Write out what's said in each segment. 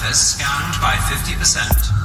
has scanned by 50%.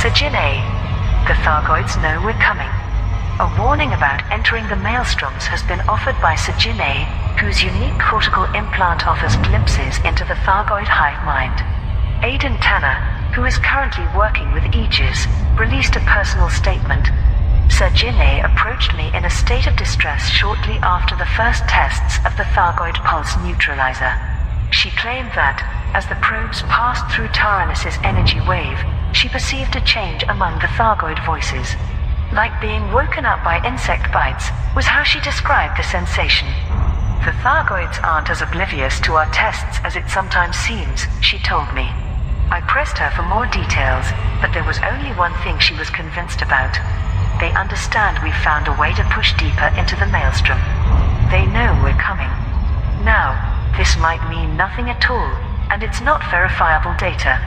Sajin A. The Thargoids know we're coming. A warning about entering the maelstroms has been offered by Sajin A, whose unique cortical implant offers glimpses into the Thargoid hive mind. Aidan Tanner, who is currently working with Aegis, released a personal statement. Sajin A approached me in a state of distress shortly after the first tests of the Thargoid pulse neutralizer. She claimed that, as the probes passed through Taranis' energy wave, she perceived a change among the Thargoid voices. Like being woken up by insect bites, was how she described the sensation. The Thargoids aren't as oblivious to our tests as it sometimes seems, she told me. I pressed her for more details, but there was only one thing she was convinced about. They understand we've found a way to push deeper into the maelstrom. They know we're coming. Now, this might mean nothing at all, and it's not verifiable data.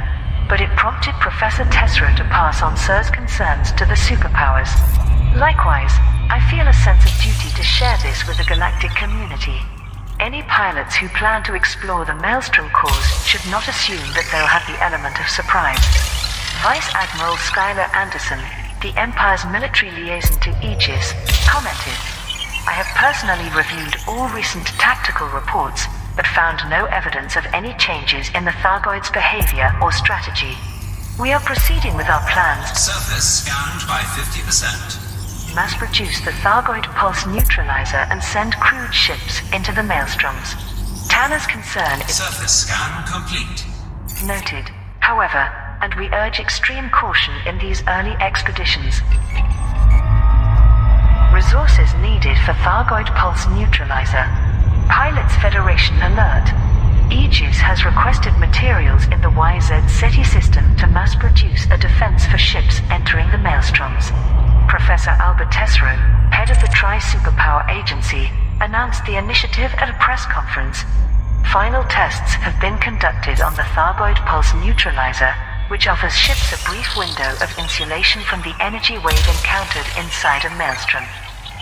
But it prompted Professor Tessero to pass on Sir's concerns to the superpowers. Likewise, I feel a sense of duty to share this with the galactic community. Any pilots who plan to explore the Maelstrom cores should not assume that they'll have the element of surprise. Vice Admiral Skylar Anderson, the Empire's military liaison to Aegis, commented, I have personally reviewed all recent tactical reports, but found no evidence of any changes in the Thargoids' behavior or strategy. We are proceeding with our plans. Surface scanned by 50%. Mass produce the Thargoid pulse neutralizer and send crewed ships into the maelstroms. Tanner's concern is Surface scan complete. noted, however, and we urge extreme caution in these early expeditions. Resources needed for Thargoid pulse neutralizer. Pilots Federation alert. Aegis has requested materials in the YZ SETI system to mass produce a defense for ships entering the maelstroms. Professor Albert Tessero, head of the Tri-Superpower Agency, announced the initiative at a press conference. Final tests have been conducted on the Thargoid pulse neutralizer, which offers ships a brief window of insulation from the energy wave encountered inside a maelstrom.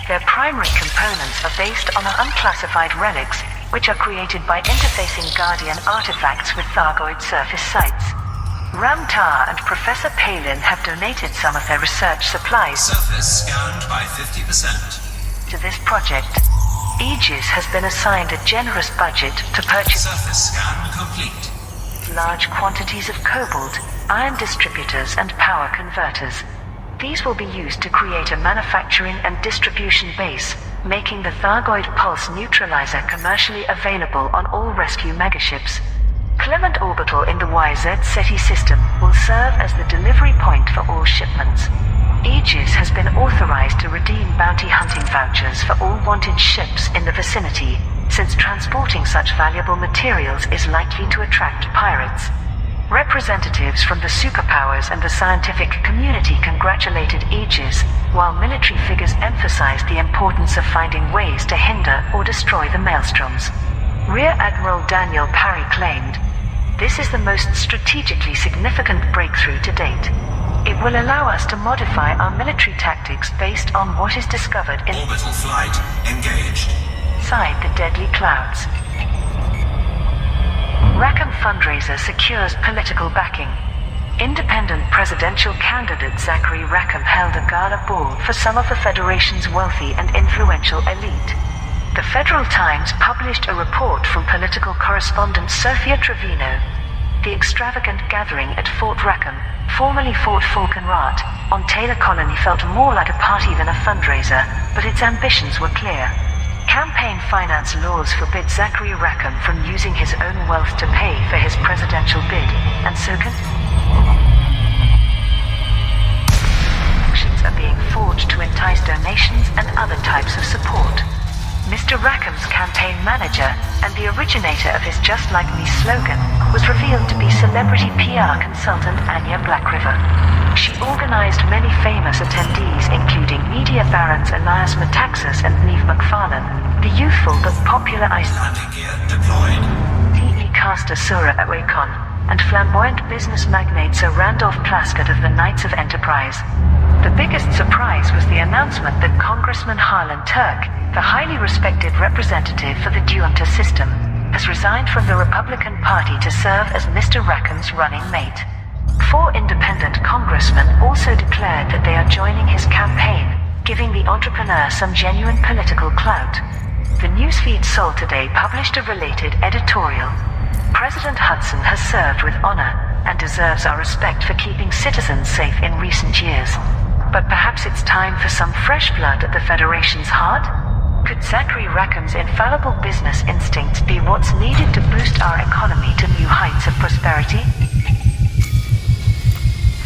Their primary components are based on unclassified relics, which are created by interfacing Guardian artifacts with Thargoid surface sites. Ramtar and Professor Palin have donated some of their research supplies Surface scanned by 50%. to this project. Aegis has been assigned a generous budget to purchase Surface scan complete. large quantities of cobalt, ion distributors and power converters. These will be used to create a manufacturing and distribution base, making the Thargoid pulse neutralizer commercially available on all rescue megaships. Clement Orbital in the YZ SETI system will serve as the delivery point for all shipments. Aegis has been authorized to redeem bounty hunting vouchers for all wanted ships in the vicinity, since transporting such valuable materials is likely to attract pirates. Representatives from the superpowers and the scientific community congratulated Aegis, while military figures emphasized the importance of finding ways to hinder or destroy the maelstroms. Rear Admiral Daniel Parry claimed, "This is the most strategically significant breakthrough to date. It will allow us to modify our military tactics based on what is discovered Orbital flight engaged. inside the deadly clouds." Rackham fundraiser secures political backing. Independent presidential candidate Zachary Rackham held a gala ball for some of the Federation's wealthy and influential elite. The Federal Times published a report from political correspondent Sophia Trevino. The extravagant gathering at Fort Rackham, formerly Fort Falconrat, on Taylor Colony felt more like a party than a fundraiser, but its ambitions were clear. Campaign finance laws forbid Zachary Rackham from using his own wealth to pay for his presidential bid, and so actions are being forged to entice donations and other types of support. Mr. Rackham's campaign manager, and the originator of his Just Like Me slogan, was revealed to be celebrity PR consultant Anya Blackriver. She organized many famous attendees, including media barons Elias Metaxas and Neve McFarlane, the youthful but popular Landing gear deployed. T.E. Castor Sura Awakon, and flamboyant business magnate Sir Randolph Plaskett of the Knights of Enterprise. The biggest surprise was the announcement that Congressman Harlan Turk, the highly respected representative for the Duanta system, has resigned from the Republican Party to serve as Mr. Rackham's running mate. 4 independent congressmen also declared that they are joining his campaign, giving the entrepreneur some genuine political clout. The newsfeed Sol Today published a related editorial. President Hudson has served with honor and deserves our respect for keeping citizens safe in recent years. But perhaps it's time for some fresh blood at the Federation's heart? Could Zachary Rackham's infallible business instincts be what's needed to boost our economy to new heights of prosperity?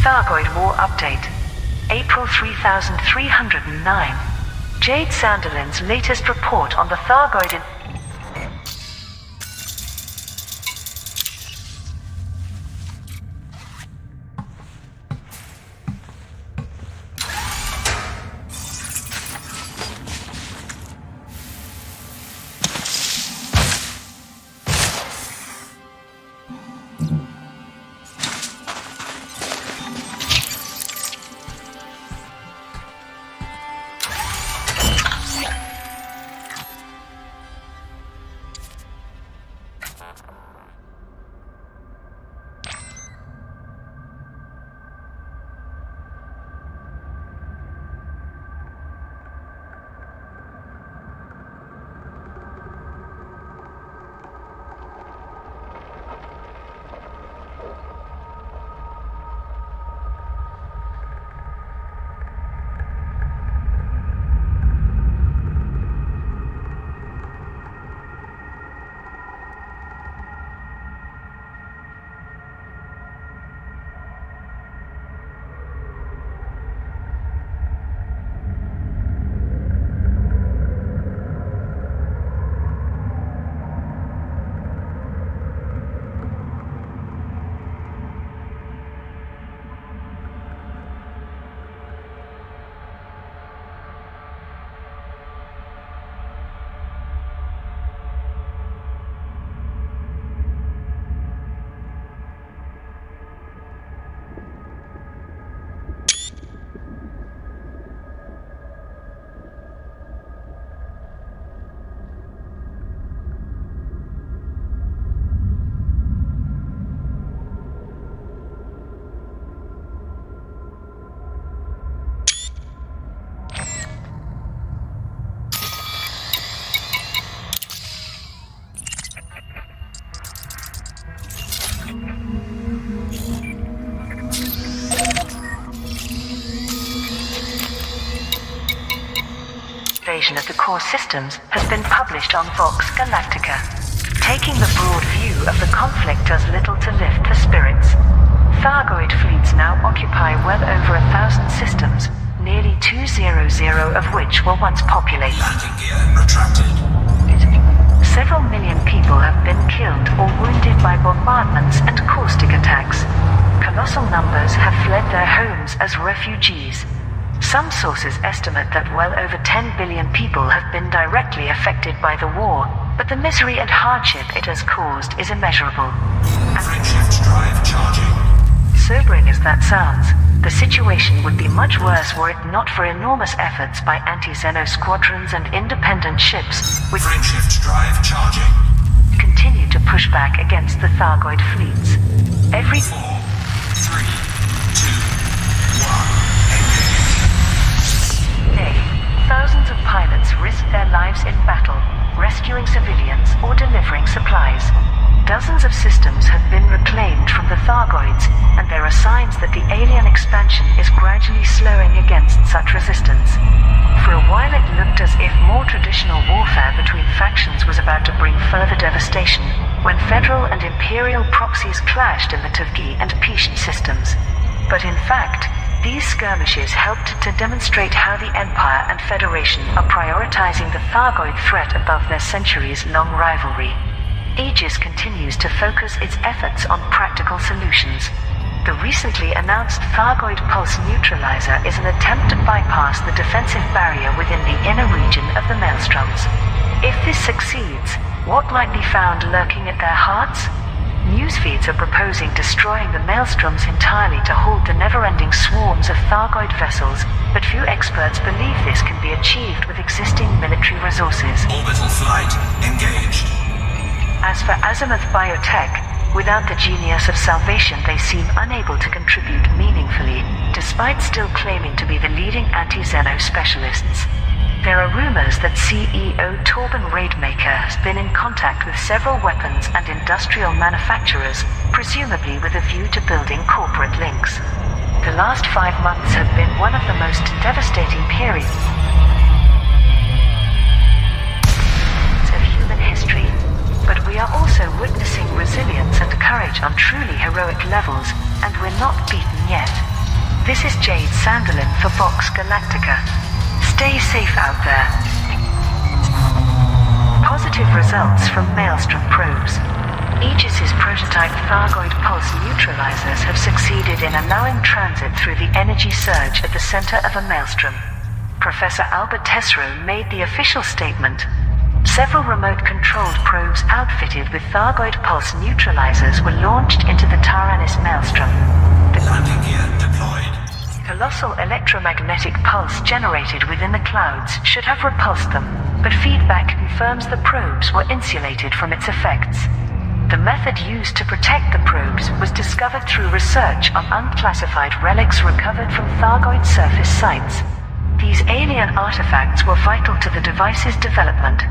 Thargoid War Update. April 3309. Jade Sanderlin's latest report on the Thargoid invasion of the core systems has been published on Vox Galactica. Taking the broad view of the conflict does little to lift the spirits. Thargoid fleets now occupy well over 1,000 systems, nearly 200 of which were once populated. Landing gear retracted. Several million people have been killed or wounded by bombardments and caustic attacks. Colossal numbers have fled their homes as refugees. Some sources estimate that well over 10 billion people have been directly affected by the war, but the misery and hardship it has caused is immeasurable. Frameshift drive charging. Sobering as that sounds, the situation would be much worse were it not for enormous efforts by anti-Xeno squadrons and independent ships, which Frameshift drive charging. continue to push back against the Thargoid fleets. Every 4, 3, 2, 1. day, thousands of pilots risk their lives in battle, rescuing civilians or delivering supplies. Dozens of systems have been reclaimed from the Thargoids, and there are signs that the alien expansion is gradually slowing against such resistance. For a while it looked as if more traditional warfare between factions was about to bring further devastation, when Federal and Imperial proxies clashed in the Tavgi and Pisht systems. But in fact, these skirmishes helped to demonstrate how the Empire and Federation are prioritizing the Thargoid threat above their centuries-long rivalry. Aegis continues to focus its efforts on practical solutions. The recently announced Thargoid Pulse Neutralizer is an attempt to bypass the defensive barrier within the inner region of the Maelstroms. If this succeeds, what might be found lurking at their hearts? Newsfeeds are proposing destroying the Maelstroms entirely to halt the never-ending swarms of Thargoid vessels, but few experts believe this can be achieved with existing military resources. Orbital flight engaged. As for Azimuth Biotech, without the genius of salvation they seem unable to contribute meaningfully, despite despite still claiming to be the leading anti-Xeno specialists. There are rumors that CEO Torben Raidmaker has been in contact with several weapons and industrial manufacturers, presumably with a view to building corporate links. The last 5 months have been one of the most devastating periods of human history, but we are also witnessing resilience and courage on truly heroic levels, and we're not beaten yet. This is Jade Sanderlin for Vox Galactica. Stay safe out there. Positive results from Maelstrom probes. Aegis's prototype Thargoid pulse neutralizers have succeeded in allowing transit through the energy surge at the center of a maelstrom. Professor Albert Tesreau made the official statement. Several remote-controlled probes outfitted with Thargoid pulse neutralizers were launched into the Taranis maelstrom. Landing gear deployed. Colossal electromagnetic pulse generated within the clouds should have repulsed them, but feedback confirms the probes were insulated from its effects. The method used to protect the probes was discovered through research on unclassified relics recovered from Thargoid surface sites. These alien artifacts were vital to the device's development.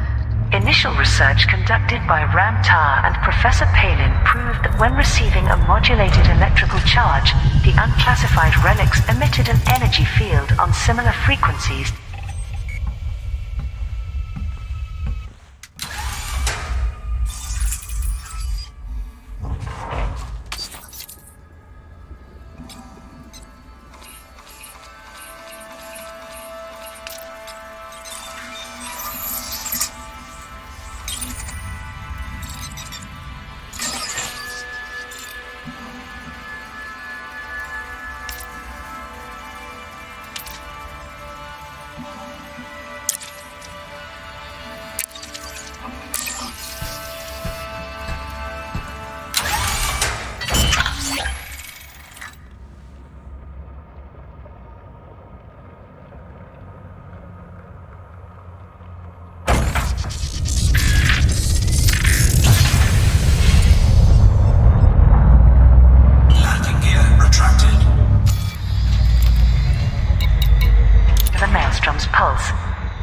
Initial research conducted by Ram Tar and Professor Palin proved that when receiving a modulated electrical charge, the unclassified relics emitted an energy field on similar frequencies.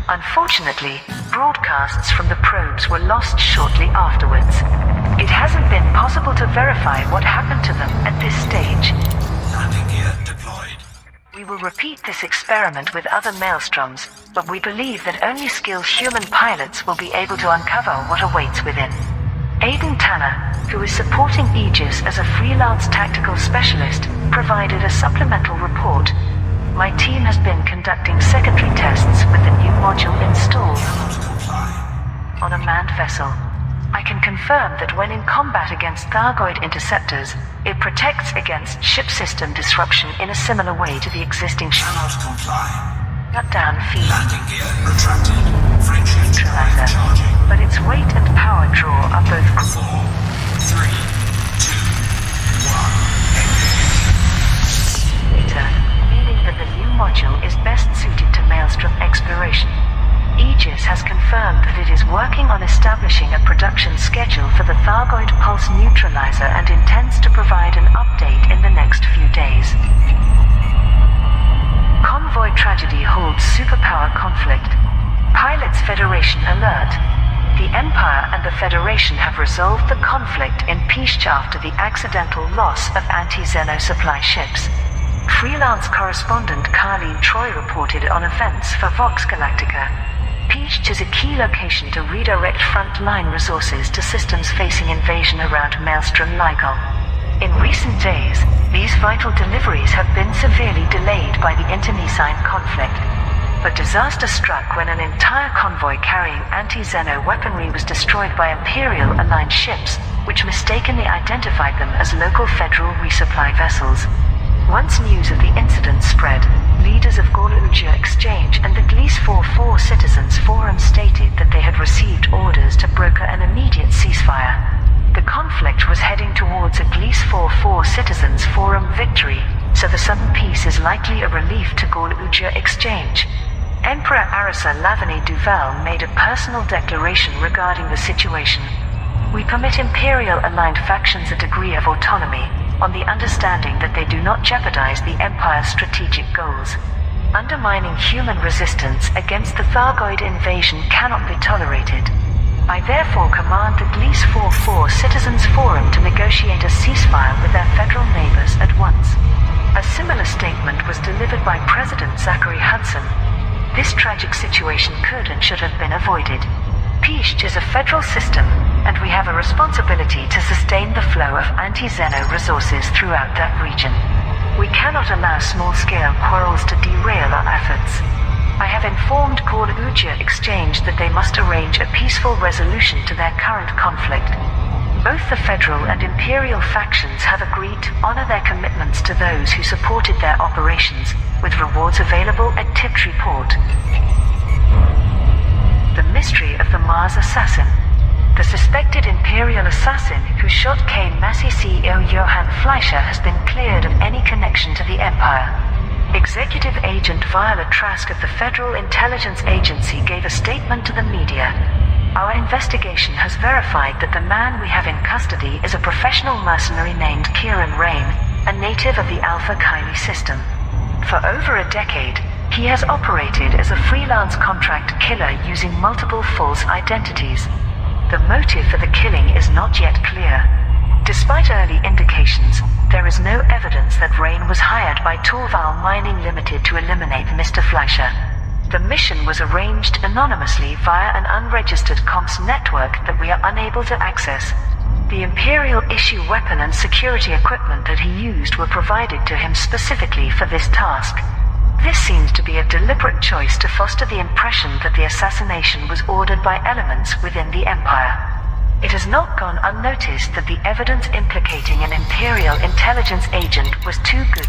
Unfortunately, broadcasts from the probes were lost shortly afterwards. It hasn't been possible to verify what happened to them at this stage. Landing gear deployed. We will repeat this experiment with other maelstroms, but we believe that only skilled human pilots will be able to uncover what awaits within. Aidan Tanner, who is supporting Aegis as a freelance tactical specialist, provided a supplemental report. My team has been conducting secondary tests with the new module installed on a manned vessel. I can confirm that when in combat against Thargoid interceptors, it protects against ship system disruption in a similar way to the existing Cannot comply. shutdown feed Landing gear retracted. Frameshift drive charging. but its weight and power draw are both 4, 3, 2, 1. greater, meaning that the new module is best suited to Maelstrom exploration. Aegis has confirmed that it is working on establishing a production schedule for the Thargoid pulse neutralizer and intends to provide an update in the next few days. Convoy tragedy holds superpower conflict. Pilots Federation alert. The Empire and the Federation have resolved the conflict in peace after the accidental loss of anti-Xeno supply ships. Freelance correspondent Carleen Troy reported on events for Vox Galactica. Peach is a key location to redirect frontline resources to systems facing invasion around Maelstrom Lygal. In recent days, these vital deliveries have been severely delayed by the internecine conflict. But disaster struck when an entire convoy carrying anti-Xeno weaponry was destroyed by Imperial-aligned ships, which mistakenly identified them as local Federal resupply vessels. Once news of the incident spread, leaders of Gorluja Exchange and the Gliese 4-4 Citizens Forum stated that they had received orders to broker an immediate ceasefire. The conflict was heading towards a Gliese 4-4 Citizens Forum victory, so the sudden peace is likely a relief to Gorluja Exchange. Emperor Arisa Lavany Duval made a personal declaration regarding the situation. We permit Imperial-aligned factions a degree of autonomy, on the understanding that they do not jeopardize the Empire's strategic goals. Undermining human resistance against the Thargoid invasion cannot be tolerated. I therefore command the Gliese 4-4 Citizens Forum to negotiate a ceasefire with their federal neighbors at once. A similar statement was delivered by President Zachary Hudson. This tragic situation could and should have been avoided. Pisht is a federal system, and we have a responsibility to sustain the flow of anti-Xeno resources throughout that region. We cannot allow small-scale quarrels to derail our efforts. I have informed Khor Ujia Exchange that they must arrange a peaceful resolution to their current conflict. Both the federal and imperial factions have agreed to honor their commitments to those who supported their operations, with rewards available at Tiptree Port. The mystery of the Mars assassin. The suspected Imperial assassin who shot Kane Massey CEO Johann Fleischer has been cleared of any connection to the Empire. Executive Agent Viola Trask of the Federal Intelligence Agency gave a statement to the media. Our investigation has verified that the man we have in custody is a professional mercenary named Kieran Rain, a native of the Alpha Kylie system. For over a decade, he has operated as a freelance contract killer using multiple false identities. The motive for the killing is not yet clear. Despite early indications, there is no evidence that Rain was hired by Torval Mining Limited to eliminate Mr. Fleischer. The mission was arranged anonymously via an unregistered comms network that we are unable to access. The Imperial issue weapon and security equipment that he used were provided to him specifically for this task. This seems to be a deliberate choice to foster the impression that the assassination was ordered by elements within the Empire. It has not gone unnoticed that the evidence implicating an Imperial intelligence agent was too good.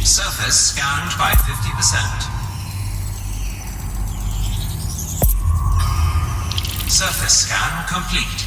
Surface scanned by 50%. Surface scan complete.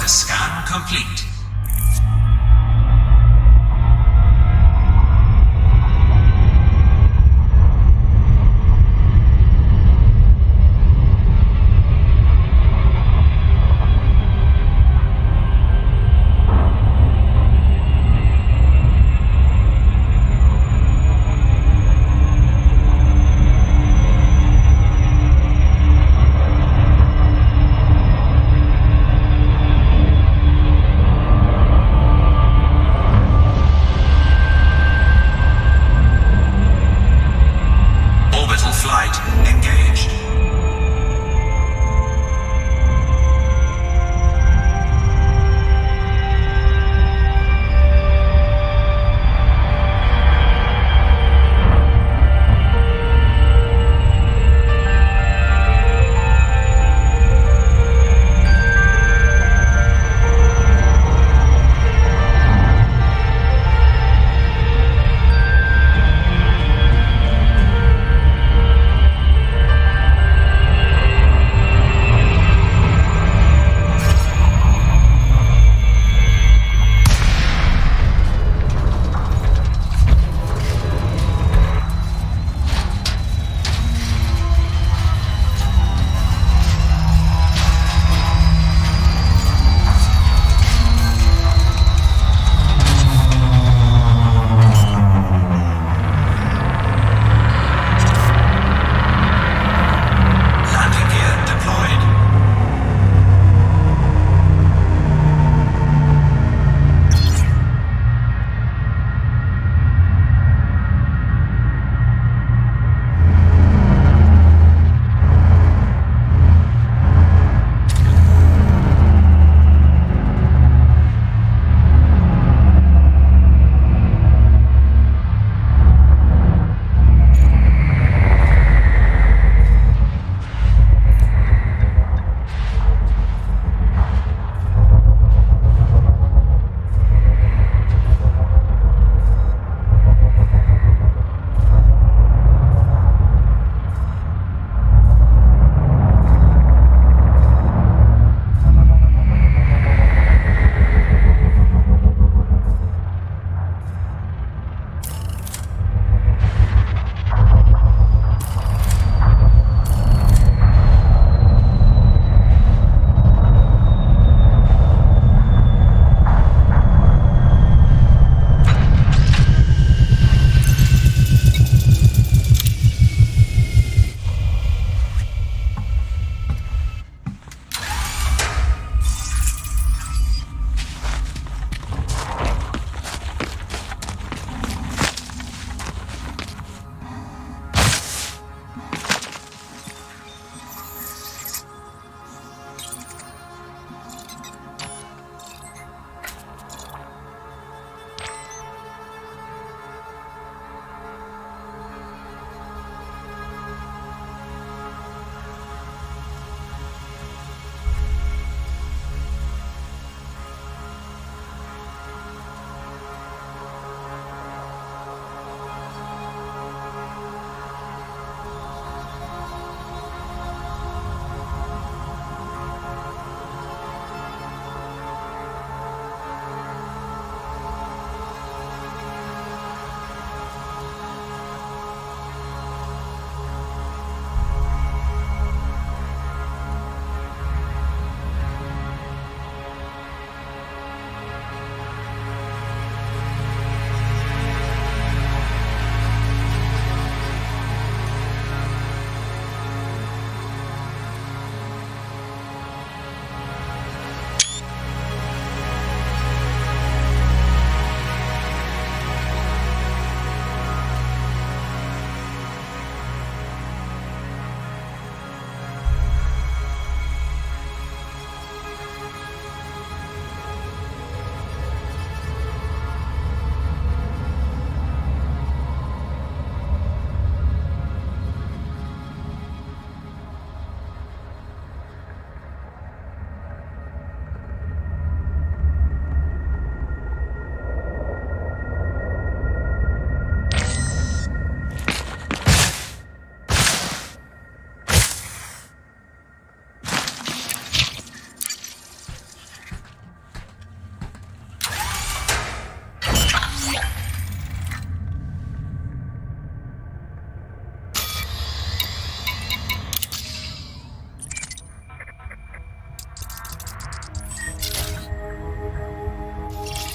Scan complete.